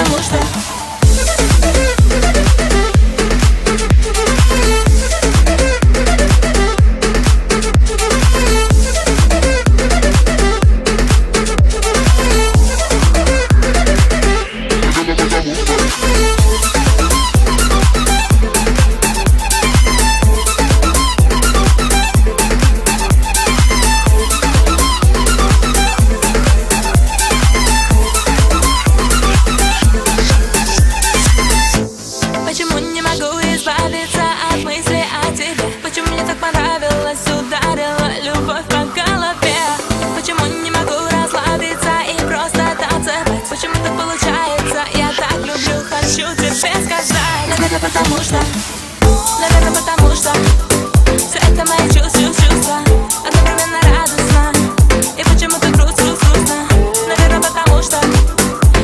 потому что почему не могу избавиться от мысли о тебе? Почему мне так понравилось, ударила любовь по голове? Почему не могу расслабиться и просто танцевать? Почему так получается? Я так люблю, хочу тебе сказать. Наверное, потому что все это мои чувства одновременно радостно. И почему-то грустно. Наверное, потому что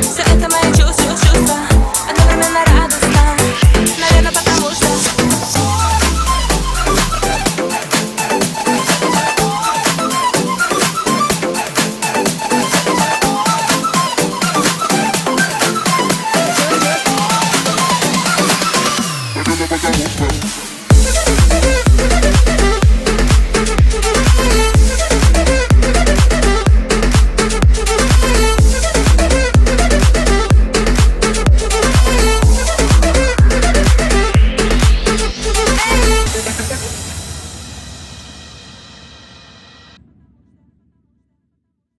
все это мои чувства одновременно радостно. Наверное, потому что Потому что